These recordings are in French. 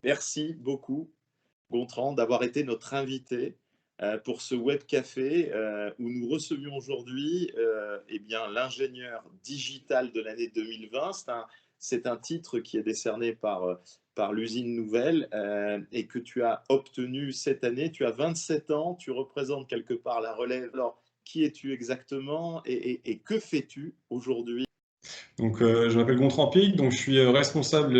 Merci beaucoup, Gontran, d'avoir été notre invité pour ce web café où nous recevions aujourd'hui eh bien, l'ingénieur digital de l'année 2020. C'est un titre qui est décerné par l'usine Nouvelle et que tu as obtenu cette année. Tu as 27 ans, tu représentes quelque part la relève. Alors, qui es-tu exactement et que fais-tu aujourd'hui? Donc, je m'appelle Gontran Pic, donc je suis responsable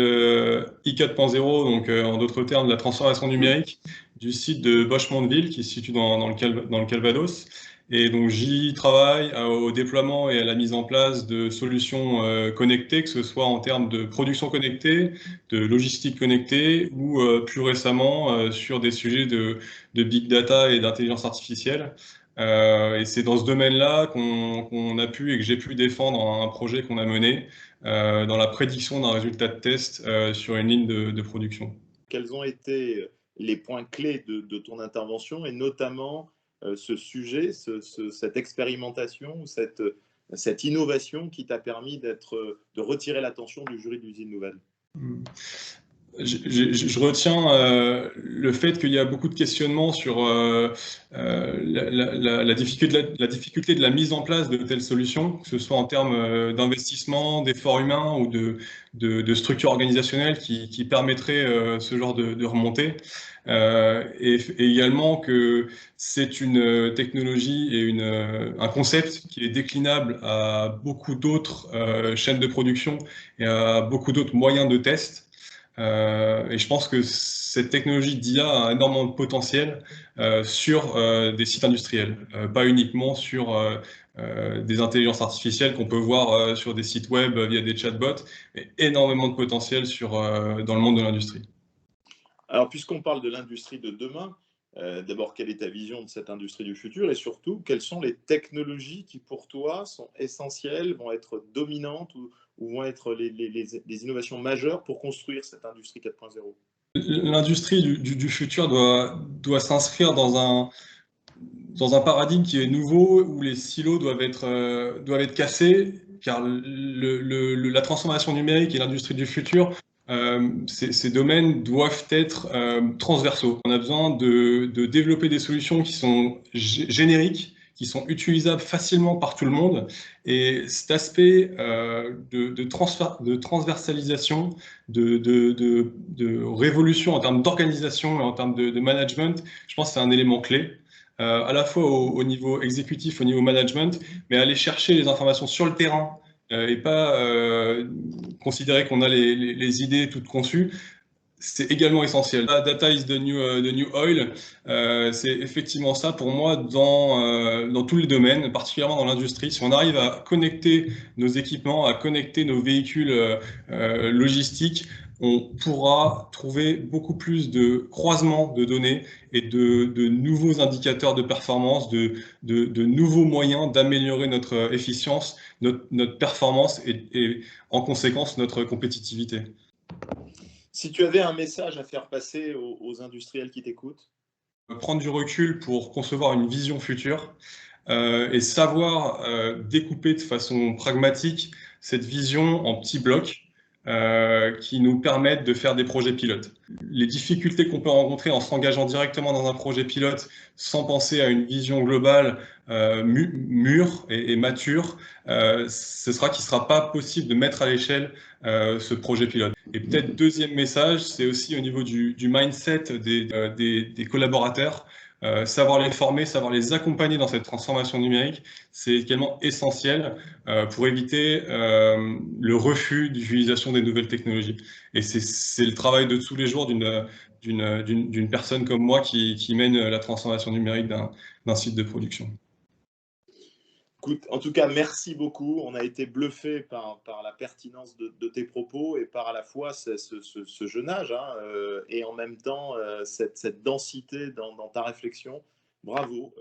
I 4.0, donc en d'autres termes de la transformation numérique du site de Bosch-Mondeville qui se situe dans le Calvados. Et donc j'y travaille au déploiement et à la mise en place de solutions connectées, que ce soit en termes de production connectée, de logistique connectée ou plus récemment sur des sujets de big data et d'intelligence artificielle. Et c'est dans ce domaine-là qu'on a pu et que j'ai pu défendre un projet qu'on a mené dans la prédiction d'un résultat de test sur une ligne de production. Quels ont été les points clés de ton intervention et notamment ce sujet, cette expérimentation, cette innovation qui t'a permis de retirer l'attention du jury d'usine Nouvelle? Je retiens le fait qu'il y a beaucoup de questionnements sur la difficulté de la mise en place de telles solutions, que ce soit en termes d'investissement, d'efforts humains ou de structures organisationnelles qui permettraient ce genre de remontée. Et également que c'est une technologie et un concept qui est déclinable à beaucoup d'autres chaînes de production et à beaucoup d'autres moyens de test. Et je pense que cette technologie d'IA a énormément de potentiel sur des sites industriels, pas uniquement sur des intelligences artificielles qu'on peut voir sur des sites web via des chatbots, mais énormément de potentiel dans le monde de l'industrie. Alors, puisqu'on parle de l'industrie de demain, d'abord, quelle est ta vision de cette industrie du futur et surtout, quelles sont les technologies qui, pour toi, sont essentielles, vont être dominantes ou vont être les innovations majeures pour construire cette industrie 4.0? L'industrie du futur doit s'inscrire dans un paradigme qui est nouveau, où les silos doivent être cassés, car la transformation numérique et l'industrie du futur, ces domaines doivent être transversaux. On a besoin de développer des solutions qui sont génériques, qui sont utilisables facilement par tout le monde. Et cet aspect de transversalisation, de révolution en termes d'organisation et en termes de management, je pense que c'est un élément clé. À la fois au niveau exécutif, au niveau management, mais aller chercher les informations sur le terrain et pas considérer qu'on a les idées toutes conçues. C'est également essentiel. Data is the new oil. C'est effectivement ça pour moi dans tous les domaines, particulièrement dans l'industrie. Si on arrive à connecter nos équipements, à connecter nos véhicules logistiques, on pourra trouver beaucoup plus de croisements de données et de nouveaux indicateurs de performance, de nouveaux moyens d'améliorer notre efficience, notre performance et en conséquence notre compétitivité. Si tu avais un message à faire passer aux industriels qui t'écoutent? Prendre du recul pour concevoir une vision future et savoir découper de façon pragmatique cette vision en petits blocs qui nous permettent de faire des projets pilotes. Les difficultés qu'on peut rencontrer en s'engageant directement dans un projet pilote sans penser à une vision globale mûre et mature, ce sera qu'il ne sera pas possible de mettre à l'échelle ce projet pilote. Et peut-être deuxième message, c'est aussi au niveau du mindset des collaborateurs. Savoir les former, savoir les accompagner dans cette transformation numérique, c'est également essentiel pour éviter le refus d'utilisation des nouvelles technologies. Et c'est le travail de tous les jours d'une personne comme moi qui mène la transformation numérique d'un site de production. Écoute, en tout cas, merci beaucoup. On a été bluffé par la pertinence de tes propos et par à la fois ce jeune âge hein, et en même temps cette densité dans ta réflexion. Bravo.